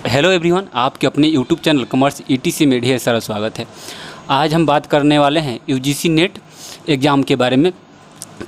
Hello everyone, आपके अपने YouTube channel commerce etc में ढेर सारा स्वागत है। आज हम बात करने वाले हैं यूजीसी नेट एग्ज़ाम के बारे में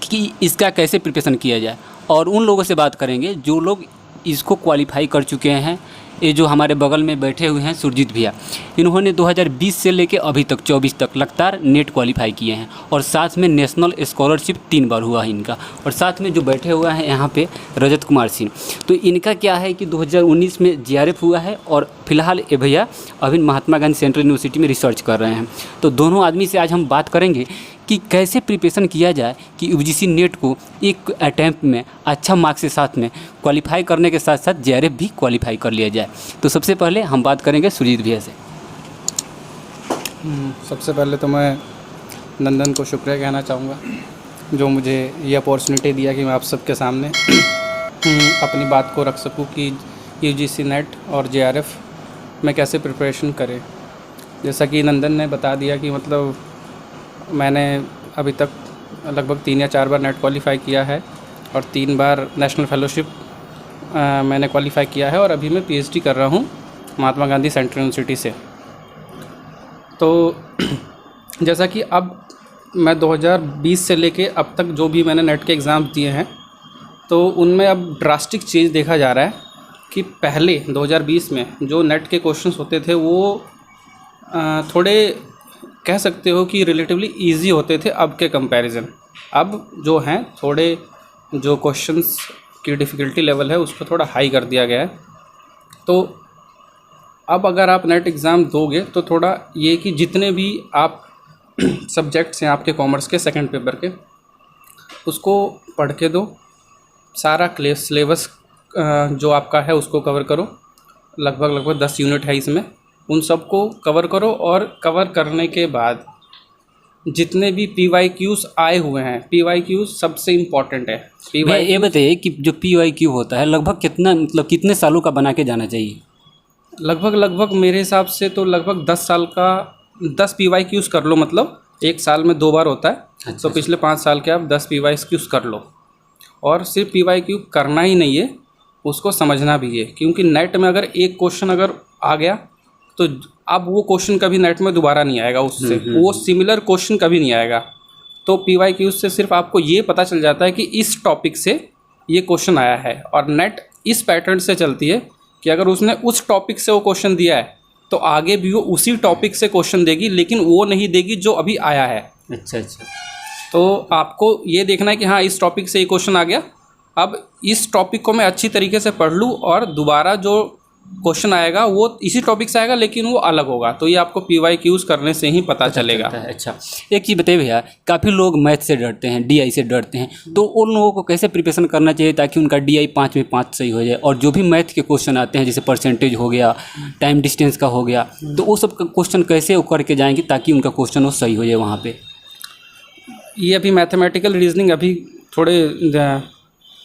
कि इसका कैसे प्रिपरेशन किया जाए, और उन लोगों से बात करेंगे जो लोग इसको क्वालिफाई कर चुके हैं। ये जो हमारे बगल में बैठे हुए हैं सुरजीत भैया, इन्होंने 2020 से लेके अभी तक 24 तक लगातार नेट क्वालिफाई किए हैं, और साथ में नेशनल स्कॉलरशिप 3 बार हुआ है इनका। और साथ में जो बैठे हुए हैं यहाँ पे रजत कुमार सिंह, तो इनका क्या है कि 2019 में जीआरएफ हुआ है, और फिलहाल ये भैया अभी महात्मा गांधी सेंट्रल यूनिवर्सिटी में रिसर्च कर रहे हैं। तो दोनों आदमी से आज हम बात करेंगे कि कैसे प्रिपरेशन किया जाए कि यूजीसी नेट को एक अटैम्प्ट में अच्छा मार्क्स के साथ में क्वालिफाई करने के साथ साथ जेआरएफ भी क्वालिफाई कर लिया जाए। तो सबसे पहले हम बात करेंगे सुरजीत भैया से। सबसे पहले तो मैं नंदन को शुक्रिया कहना चाहूँगा जो मुझे ये अपॉर्चुनिटी दिया कि मैं आप सबके सामने अपनी बात को रख सकूँ कि यूजीसी नेट और जेआरएफ में कैसे प्रिपरेशन करें। जैसा कि नंदन ने बता दिया कि मतलब मैंने अभी तक लगभग 3 या 4 बार नेट क्वालिफ़ाई किया है और 3 बार नेशनल फेलोशिप मैंने क्वालिफ़ाई किया है, और अभी मैं पीएचडी कर रहा हूँ महात्मा गांधी सेंट्रल यूनिवर्सिटी से। तो जैसा कि अब मैं 2020 से लेके अब तक जो भी मैंने नेट के एग्ज़ाम्स दिए हैं, तो उनमें अब ड्रास्टिक चेंज देखा जा रहा है कि पहले 2020 में जो नेट के क्वेश्चंस होते थे वो थोड़े कह सकते हो कि रिलेटिवली इजी होते थे अब के कंपैरिजन। अब जो हैं थोड़े जो क्वेश्चंस की डिफ़िकल्टी लेवल है उसको थोड़ा हाई कर दिया गया है। तो अब अगर आप नेट एग्ज़ाम दोगे तो थोड़ा ये कि जितने भी आप सब्जेक्ट्स हैं आपके कॉमर्स के सेकंड पेपर के, उसको पढ़ के दो। सारा सिलेबस जो आपका है उसको कवर करो। लगभग 10 यूनिट है इसमें, उन सबको कवर करो। और कवर करने के बाद जितने भी PYQs आए हुए हैं, PYQs सबसे इम्पॉर्टेंट है। ये बताइए कि जो PYQ होता है लगभग कितना, मतलब कितने सालों का बना के जाना चाहिए? लगभग मेरे हिसाब से तो लगभग 10 साल का 10 PYQs कर लो, मतलब एक साल में 2 बार होता है। तो पिछले 5 साल के आप 10 PYQs कर लो। और सिर्फ PYQ करना ही नहीं है, उसको समझना भी है, क्योंकि नेट में अगर एक क्वेश्चन अगर आ गया तो अब वो क्वेश्चन कभी नेट में दोबारा नहीं आएगा, उससे वो सिमिलर क्वेश्चन कभी नहीं आएगा। तो PYQ से सिर्फ आपको ये पता चल जाता है कि इस टॉपिक से ये क्वेश्चन आया है, और नेट इस पैटर्न से चलती है कि अगर उसने उस टॉपिक से वो क्वेश्चन दिया है तो आगे भी वो उसी टॉपिक से क्वेश्चन देगी, लेकिन वो नहीं देगी जो अभी आया है। अच्छा। तो आपको ये देखना है कि हाँ इस टॉपिक से ये क्वेश्चन आ गया, अब इस टॉपिक को मैं अच्छी तरीके से पढ़ लूँ और दोबारा जो क्वेश्चन आएगा वो इसी टॉपिक से आएगा लेकिन वो अलग होगा। तो ये आपको PYQs करने से ही पता चलेगा। अच्छा, एक चीज़ बताइए भैया, काफ़ी लोग मैथ से डरते हैं, DI से डरते हैं, तो उन लोगों को कैसे प्रिपरेशन करना चाहिए ताकि उनका DI 5 में 5 सही हो जाए, और जो भी मैथ के क्वेश्चन आते हैं जैसे परसेंटेज हो गया, टाइम डिस्टेंस का हो गया, तो वो सब क्वेश्चन कैसे वो करके जाएंगे ताकि उनका क्वेश्चन वो सही हो जाए वहाँ पर? ये अभी मैथमेटिकल रीजनिंग अभी थोड़े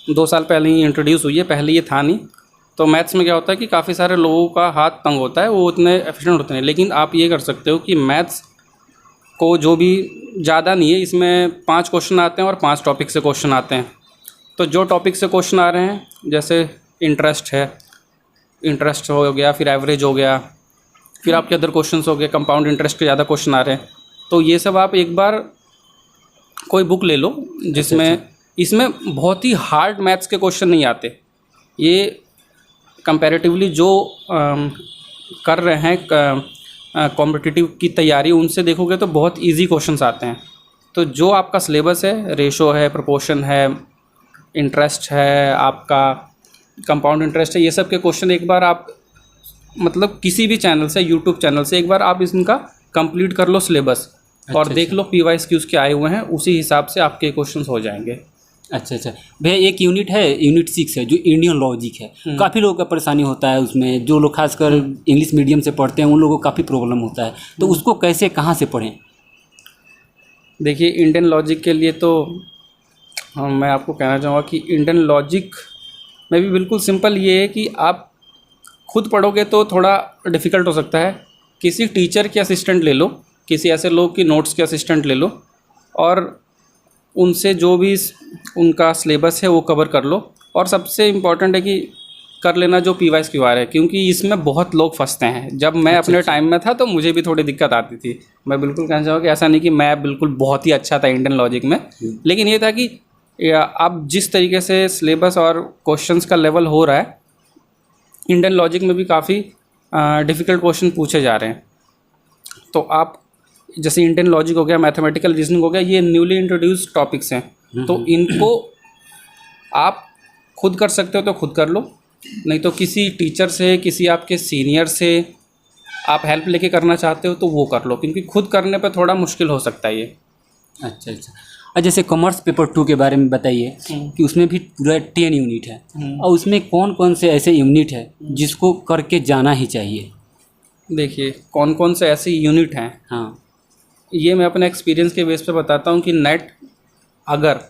2 साल पहले ही इंट्रोड्यूस हुई है, पहले ये था नहीं। तो मैथ्स में क्या होता है कि काफ़ी सारे लोगों का हाथ तंग होता है, वो उतने एफिशिएंट होते हैं। लेकिन आप ये कर सकते हो कि मैथ्स को जो भी ज़्यादा नहीं है, इसमें 5 क्वेश्चन आते हैं और 5 टॉपिक से क्वेश्चन आते हैं। तो जो टॉपिक से क्वेश्चन आ रहे हैं, जैसे इंटरेस्ट है, इंटरेस्ट हो गया, फिर एवरेज हो गया, फिर आपके अदर क्वेश्चन हो गए, कंपाउंड इंटरेस्ट के ज़्यादा क्वेश्चन आ रहे हैं, तो ये सब आप एक बार कोई बुक ले लो जिसमें इसमें बहुत ही हार्ड मैथ्स के क्वेश्चन नहीं आते। ये कंपैरेटिवली जो कर रहे हैं कॉम्पिटिटिव की तैयारी, उनसे देखोगे तो बहुत इजी क्वेश्चंस आते हैं। तो जो आपका सिलेबस है, रेशो है, प्रोपोर्शन है, इंटरेस्ट है, आपका कंपाउंड इंटरेस्ट है, ये सब के क्वेश्चन एक बार आप मतलब किसी भी चैनल से, यूट्यूब चैनल से एक बार आप इनका कंप्लीट कर लो सिलेबस, और देख लो PYQs के आए हुए हैं, उसी हिसाब से आपके क्वेश्चंस हो जाएंगे। अच्छा भैया, एक यूनिट है, यूनिट 6 है जो इंडियन लॉजिक है। काफ़ी लोगों का परेशानी होता है उसमें, जो लोग खासकर इंग्लिश मीडियम से पढ़ते हैं उन लोगों को काफ़ी प्रॉब्लम होता है, तो उसको कैसे कहाँ से पढ़ें? देखिए, इंडियन लॉजिक के लिए तो मैं आपको कहना चाहूँगा कि इंडियन लॉजिक में भी बिल्कुल सिंपल ये है कि आप खुद पढ़ोगे तो थोड़ा डिफ़िकल्ट हो सकता है। किसी टीचर के असिस्टेंट ले लो, किसी ऐसे लोग की नोट्स के असिस्टेंट ले लो, और उनसे जो भी उनका सिलेबस है वो कवर कर लो। और सबसे इम्पॉर्टेंट है कि कर लेना जो PYS QR है, क्योंकि इसमें बहुत लोग फंसते हैं। जब मैं अपने टाइम में था तो मुझे भी थोड़ी दिक्कत आती थी। मैं बिल्कुल कहना चाहूँगा कि ऐसा नहीं कि मैं बिल्कुल बहुत ही अच्छा था इंडियन लॉजिक में, लेकिन ये था कि अब जिस तरीके से सिलेबस और क्वेश्चंस का लेवल हो रहा है, इंडियन लॉजिक में भी काफ़ी डिफ़िकल्ट क्वेश्चन पूछे जा रहे हैं। तो आप जैसे इंडियन लॉजिक हो गया, मैथमेटिकल रीजनिंग हो गया, ये न्यूली इंट्रोड्यूस्ड टॉपिक्स हैं, तो इनको आप खुद कर सकते हो तो खुद कर लो, नहीं तो किसी टीचर से, किसी आपके सीनियर से आप हेल्प लेके करना चाहते हो तो वो कर लो, क्योंकि खुद करने पे थोड़ा मुश्किल हो सकता है ये। अच्छा। और जैसे कॉमर्स पेपर 2 के बारे में बताइए कि उसमें भी पूरा 10 यूनिट है, और उसमें कौन कौन से ऐसे यूनिट है जिसको करके जाना ही चाहिए? देखिए, कौन कौन से ऐसे यूनिट हैं, हाँ, ये मैं अपने एक्सपीरियंस के बेस पे बताता हूँ कि नेट अगर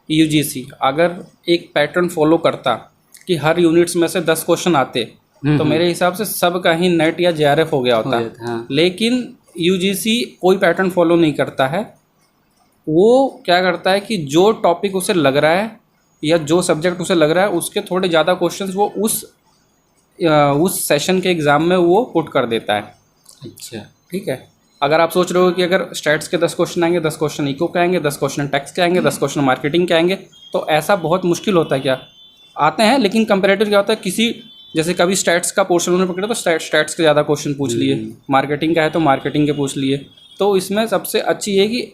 UGC अगर एक पैटर्न फॉलो करता कि हर यूनिट्स में से 10 क्वेश्चन आते, तो मेरे हिसाब से सब का ही नेट या JRF हो गया होता। हाँ। लेकिन UGC कोई पैटर्न फॉलो नहीं करता है। वो क्या करता है कि जो टॉपिक उसे लग रहा है या जो सब्जेक्ट उसे लग रहा है, उसके थोड़े ज़्यादा क्वेश्चंस वो उस सेशन के एग्ज़ाम में वो पुट कर देता है। अच्छा, ठीक है। अगर आप सोच रहे हो कि अगर स्टैट्स के 10 क्वेश्चन आएंगे, 10 क्वेश्चन इको के आएंगे, 10 क्वेश्चन टैक्स के आएंगे, 10 क्वेश्चन मार्केटिंग के आएंगे, तो ऐसा बहुत मुश्किल होता है। क्या आते हैं, लेकिन कंपेरेटिव क्या होता है, किसी जैसे कभी स्टैट्स का पोर्शन उन्होंने पकड़ा तो स्टैट्स के ज़्यादा क्वेश्चन पूछ लिए, मार्केटिंग का है तो मार्केटिंग के पूछ लिए। तो इसमें सबसे अच्छी ये कि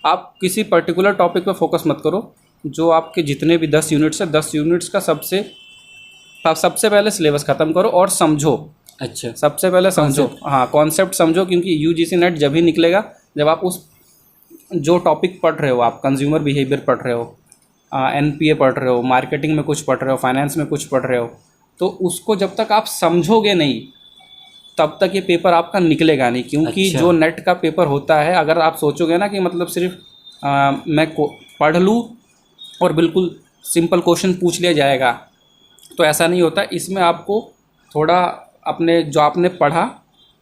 आप किसी पर्टिकुलर टॉपिक पे फोकस मत करो। जो आपके जितने भी 10 यूनिट्स है, 10 यूनिट्स का सबसे पहले सिलेबस ख़त्म करो और समझो। अच्छा, सबसे पहले समझो, हाँ, कॉन्सेप्ट समझो, क्योंकि UGC नेट जब ही निकलेगा जब आप उस जो टॉपिक पढ़ रहे हो, आप कंज्यूमर बिहेवियर पढ़ रहे हो, NPA पढ़ रहे हो, मार्केटिंग में कुछ पढ़ रहे हो, फाइनेंस में कुछ पढ़ रहे हो, तो उसको जब तक आप समझोगे नहीं तब तक ये पेपर आपका निकलेगा नहीं। क्योंकि अच्छा। जो नेट का पेपर होता है, अगर आप सोचोगे ना कि मतलब सिर्फ मैं पढ़ लूँ और बिल्कुल सिंपल क्वेश्चन पूछ लिया जाएगा, तो ऐसा नहीं होता। इसमें आपको थोड़ा अपने जो आपने पढ़ा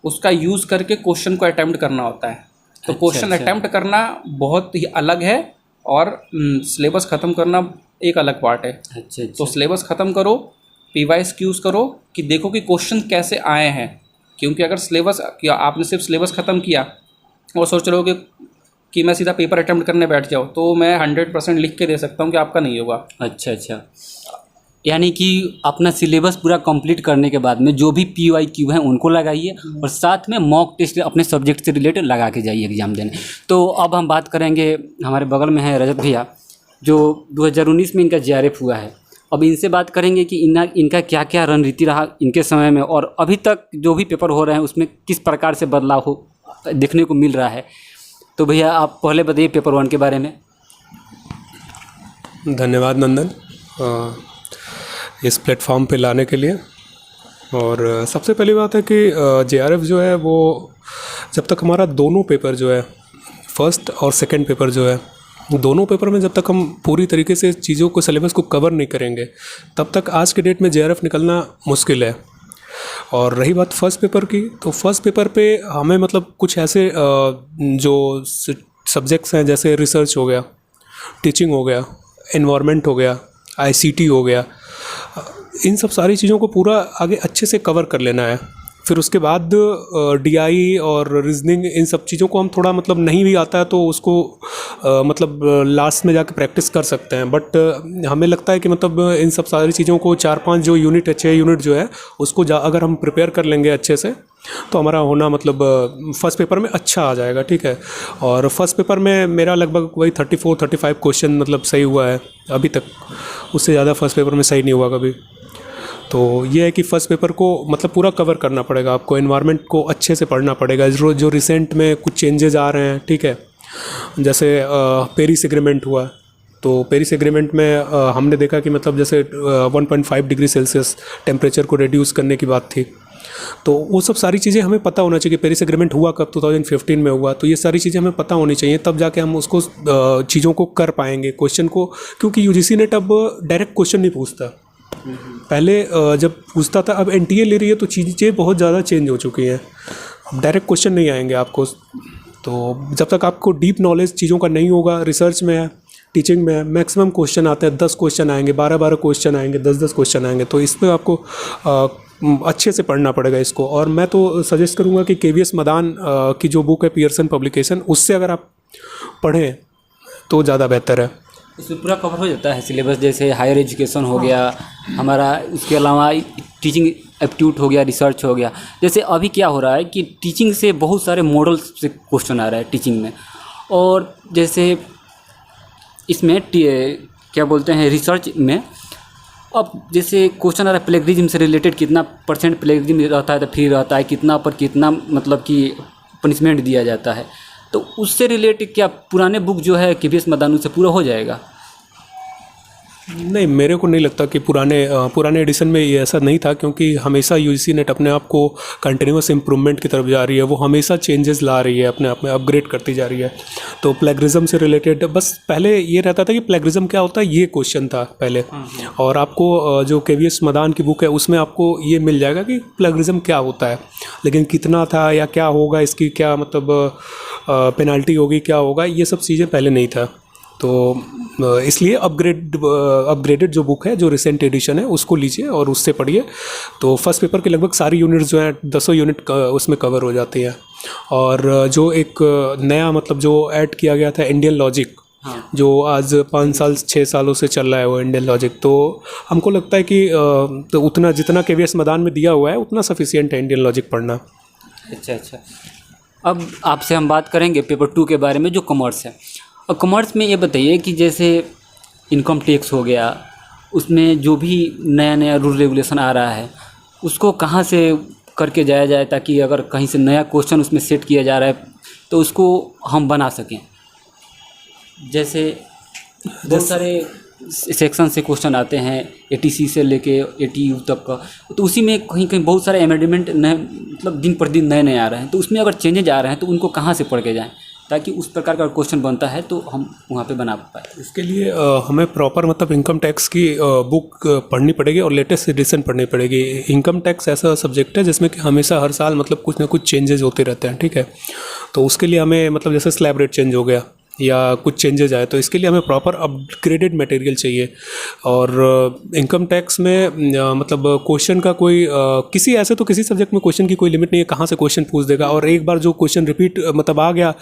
उसका यूज़ करके क्वेश्चन को अटैम्प्ट करना होता है। तो क्वेश्चन अटैम्प्ट करना बहुत ही अलग है और सिलेबस ख़त्म करना एक अलग पार्ट है। अच्छा। तो सिलेबस ख़त्म करो, PYS क्यूज़ करो कि देखो कि क्वेश्चन कैसे आए हैं। क्योंकि अगर सिलेबस किया, आपने सिर्फ सिलेबस ख़त्म किया और सोच रहे हो कि मैं सीधा पेपर अटैम्प्ट करने बैठ जाऊँ, तो मैं 100% लिख के दे सकता हूँ कि आपका नहीं होगा। अच्छा, यानी कि अपना सिलेबस पूरा कंप्लीट करने के बाद में जो भी PYQ हैं उनको लगाइए और साथ में मॉक टेस्ट अपने सब्जेक्ट से रिलेटेड लगा के जाइए एग्ज़ाम देने। तो अब हम बात करेंगे, हमारे बगल में है रजत भैया, जो 2019 में इनका JRF हुआ है। अब इनसे बात करेंगे कि इनका क्या क्या रणनीति रहा इनके समय में, और अभी तक जो भी पेपर हो रहे हैं उसमें किस प्रकार से बदलाव हो देखने को मिल रहा है। तो भैया आप पहले बताइए पेपर 1 के बारे में। धन्यवाद नंदन इस प्लेटफॉर्म पे लाने के लिए। और सबसे पहली बात है कि JRF जो है वो जब तक हमारा दोनों पेपर जो है, फर्स्ट और सेकंड पेपर जो है, दोनों पेपर में जब तक हम पूरी तरीके से चीज़ों को, सिलेबस को कवर नहीं करेंगे, तब तक आज के डेट में JRF निकलना मुश्किल है। और रही बात फर्स्ट पेपर की, तो फर्स्ट पेपर पे हमें मतलब कुछ ऐसे जो सब्जेक्ट्स हैं, जैसे रिसर्च हो गया, टीचिंग हो गया, एनवायरनमेंट हो गया, ICT हो गया, इन सब सारी चीज़ों को पूरा आगे अच्छे से कवर कर लेना है। फिर उसके बाद DI और रीजनिंग, इन सब चीज़ों को हम थोड़ा मतलब नहीं भी आता है तो उसको मतलब लास्ट में जाके प्रैक्टिस कर सकते हैं। बट हमें लगता है कि मतलब इन सब सारी चीज़ों को 4-5 जो यूनिट है, 6 यूनिट जो है, उसको अगर हम प्रिपेयर कर लेंगे अच्छे से, तो हमारा होना मतलब फर्स्ट पेपर में अच्छा आ जाएगा। ठीक है। और फर्स्ट पेपर में मेरा लगभग वही 34-35 क्वेश्चन मतलब सही हुआ है अभी तक, उससे ज़्यादा फर्स्ट पेपर में सही नहीं हुआ कभी। तो ये है कि फ़र्स्ट पेपर को मतलब पूरा कवर करना पड़ेगा आपको, एनवायरनमेंट को अच्छे से पढ़ना पड़ेगा। जो रिसेंट में कुछ चेंजेस आ रहे हैं, ठीक है, जैसे पेरिस एग्रीमेंट हुआ, तो पेरिस एग्रीमेंट में हमने देखा कि मतलब जैसे 1.5 डिग्री सेल्सियस टेम्परेचर को रिड्यूस करने की बात थी। तो वो सब सारी चीज़ें हमें पता होना चाहिए कि पेरिस एग्रीमेंट हुआ कब, 2015 में हुआ, तो ये सारी चीज़ें हमें पता होनी चाहिए, तब जाके हम उसको चीज़ों को कर पाएंगे, क्वेश्चन को। क्योंकि UGC नेट अब डायरेक्ट क्वेश्चन नहीं पूछता, पहले जब पूछता था, अब NTA ले रही है तो चीज़ें बहुत ज़्यादा चेंज हो चुकी हैं। अब डायरेक्ट क्वेश्चन नहीं आएंगे आपको। तो जब तक आपको डीप नॉलेज चीज़ों का नहीं होगा, रिसर्च में है टीचिंग में मैक्सिमम क्वेश्चन आते हैं, 10 क्वेश्चन आएंगे, 12 क्वेश्चन आएंगे, 10 क्वेश्चन आएंगे। तो इस पर आपको अच्छे से पढ़ना पड़ेगा इसको। और मैं तो सजेस्ट करूँगा कि KVS मदान की जो बुक है पियर्सन पब्लिकेशन, उससे अगर आप पढ़ें तो ज़्यादा बेहतर है। इसमें पूरा कवर हो जाता है सिलेबस, जैसे हायर एजुकेशन हो गया हमारा, इसके अलावा टीचिंग एप्टीट्यूड हो गया, रिसर्च हो गया। जैसे अभी क्या हो रहा है कि टीचिंग से बहुत सारे मॉडल से क्वेश्चन आ रहा है टीचिंग में, और जैसे इसमें क्या बोलते हैं रिसर्च में, अब जैसे क्वेश्चन आ रहा है प्लेगरिज्म से रिलेटेड, कितना % प्लेगरिज्म रहता है तो फ्री रहता है, कितना पर कितना मतलब कि पनिशमेंट दिया जाता है। तो उससे रिलेटेड क्या पुराने बुक जो है KVS मदान से पूरा हो जाएगा? नहीं, मेरे को नहीं लगता कि पुराने एडिशन में ये ऐसा नहीं था, क्योंकि हमेशा UGC नेट अपने आप को कंटिन्यूस इम्प्रूवमेंट की तरफ जा रही है। वो हमेशा चेंजेस ला रही है, अपने आप में अपग्रेड करती जा रही है। तो प्लेगरिज्म से रिलेटेड बस पहले ये रहता था कि प्लेगरिज्म क्या होता है, ये क्वेश्चन था पहले। और आपको जो KVS मदान की बुक है उसमें आपको ये मिल जाएगा कि प्लेगरिज्म क्या होता है, लेकिन कितना था या क्या होगा, इसकी क्या मतलब पेनल्टी होगी, क्या होगा, ये सब चीज़ें पहले नहीं था। तो इसलिए अपग्रेडेड जो बुक है, जो रिसेंट एडिशन है, उसको लीजिए और उससे पढ़िए। तो फर्स्ट पेपर के लगभग सारी यूनिट्स जो हैं 10 यूनिट उसमें कवर हो जाती हैं। और जो एक नया मतलब जो ऐड किया गया था इंडियन लॉजिक, जो आज 5 साल 6 सालों से चल रहा है वो इंडियन लॉजिक, तो हमको लगता है कि तो उतना जितना KVS मदान में दिया हुआ है उतना सफिशिएंट है इंडियन लॉजिक पढ़ना। अच्छा। अब आपसे हम बात करेंगे पेपर 2 के बारे में, जो कॉमर्स है। और कॉमर्स में ये बताइए कि जैसे इनकम टैक्स हो गया, उसमें जो भी नया रूल रेगुलेशन आ रहा है उसको कहाँ से करके जाया जाए, ताकि अगर कहीं से नया क्वेश्चन उसमें सेट किया जा रहा है तो उसको हम बना सकें। जैसे बहुत सारे सेक्शन से क्वेश्चन आते हैं, ATC से लेके ATU तक का, तो उसी में कहीं बहुत सारे अमेंडमेंट नए मतलब दिन पर दिन नए आ रहे हैं। तो उसमें अगर चेंजेज आ रहे हैं तो उनको कहाँ से पढ़ के जाएँ, ताकि उस प्रकार का क्वेश्चन बनता है तो हम वहाँ पे बना पाए। इसके लिए हमें प्रॉपर मतलब इनकम टैक्स की बुक पढ़नी पड़ेगी और लेटेस्ट एडिशन पढ़नी पड़ेगी। इनकम टैक्स ऐसा सब्जेक्ट है जिसमें कि हमेशा हर साल मतलब कुछ ना कुछ चेंजेस होते रहते हैं, ठीक है। तो उसके लिए हमें मतलब जैसे स्लैब रेट चेंज हो गया या कुछ चेंजेस आए, तो इसके लिए हमें प्रॉपर अपग्रेडेड मटेरियल चाहिए। और इनकम टैक्स में मतलब क्वेश्चन का कोई किसी ऐसे तो किसी सब्जेक्ट में क्वेश्चन की कोई लिमिट नहीं है, कहाँ से क्वेश्चन पूछ देगा। और एक बार जो क्वेश्चन रिपीट मतलब आ गया,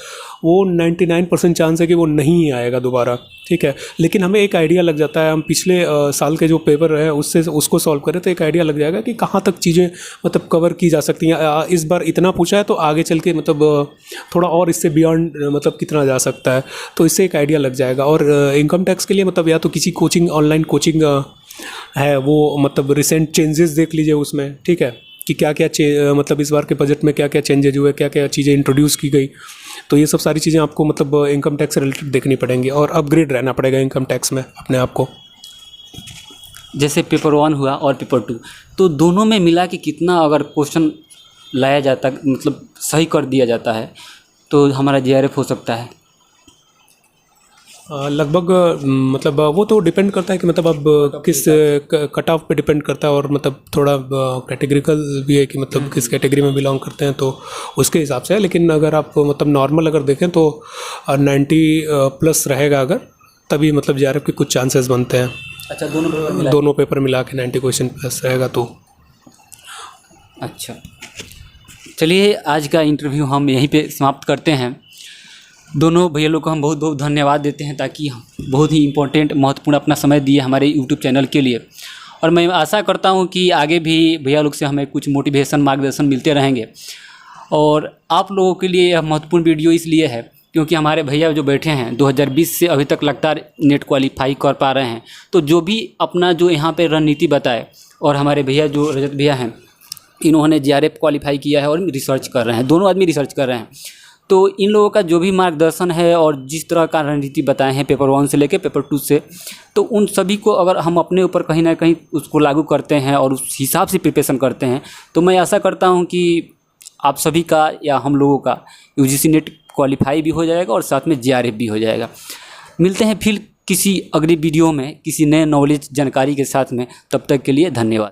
वो 99% चांस है कि वो नहीं आएगा दोबारा, ठीक है। लेकिन हमें एक आइडिया लग जाता है, हम पिछले साल के जो पेपर है उससे उसको सॉल्व करें तो एक आइडिया लग जाएगा कि कहाँ तक चीज़ें मतलब कवर की जा सकती हैं। इस बार इतना पूछा है तो आगे चल के मतलब थोड़ा और इससे बियॉन्ड मतलब कितना जा सकता है, तो इससे एक आइडिया लग जाएगा। और इनकम टैक्स के लिए मतलब या तो किसी कोचिंग ऑनलाइन कोचिंग है वो मतलब रिसेंट चेंजेस देख लीजिए उसमें, ठीक है, कि क्या क्या मतलब इस बार के बजट में क्या क्या चेंजेज हुए, क्या क्या चीज़ें इंट्रोड्यूस की गई। तो ये सब सारी चीज़ें आपको मतलब इनकम टैक्स से रिलेटेड देखनी पड़ेंगी और अपग्रेड रहना पड़ेगा इनकम टैक्स में अपने आप को। जैसे पेपर 1 हुआ और पेपर 2, तो दोनों में मिला के कितना अगर क्वेश्चन लाया जाता मतलब सही कर दिया जाता है तो हमारा JRF हो सकता है? लगभग मतलब वो तो डिपेंड करता है कि मतलब अब किस कट ऑफ पे डिपेंड करता है। और मतलब थोड़ा कैटेगरिकल भी है कि मतलब किस कैटेगरी में बिलोंग करते हैं, तो उसके हिसाब से है। लेकिन अगर आप मतलब नॉर्मल अगर देखें तो 90+ रहेगा अगर, तभी मतलब JRF के कुछ चांसेस बनते हैं। अच्छा, दोनों पेपर मिला के 90 क्वेश्चन प्लस रहेगा तो। अच्छा, चलिए आज का इंटरव्यू हम यहीं पे समाप्त करते हैं। दोनों भैया लोग को हम बहुत बहुत धन्यवाद देते हैं, ताकि बहुत ही इम्पोर्टेंट महत्वपूर्ण अपना समय दिए हमारे यूट्यूब चैनल के लिए। और मैं आशा करता हूं कि आगे भी भैया लोग से हमें कुछ मोटिवेशन मार्गदर्शन मिलते रहेंगे। और आप लोगों के लिए यह महत्वपूर्ण वीडियो इसलिए है क्योंकि हमारे भैया जो बैठे हैं 2020 से अभी तक लगातार नेट क्वालिफाई कर पा रहे हैं। तो जो भी अपना जो यहाँ पे रणनीति बताए, और हमारे भैया जो रजत भैया हैं इन्होंने JRF क्वालिफाई किया है और रिसर्च कर रहे हैं, दोनों आदमी रिसर्च कर रहे हैं। तो इन लोगों का जो भी मार्गदर्शन है और जिस तरह का रणनीति बताए हैं पेपर 1 से लेकर पेपर 2 से, तो उन सभी को अगर हम अपने ऊपर कहीं ना कहीं उसको लागू करते हैं और उस हिसाब से प्रिपरेशन करते हैं, तो मैं आशा करता हूं कि आप सभी का या हम लोगों का UGC नेट क्वालिफाई भी हो जाएगा और साथ में JRF भी हो जाएगा। मिलते हैं फिर किसी अगली वीडियो में किसी नए नॉलेज जानकारी के साथ में, तब तक के लिए धन्यवाद।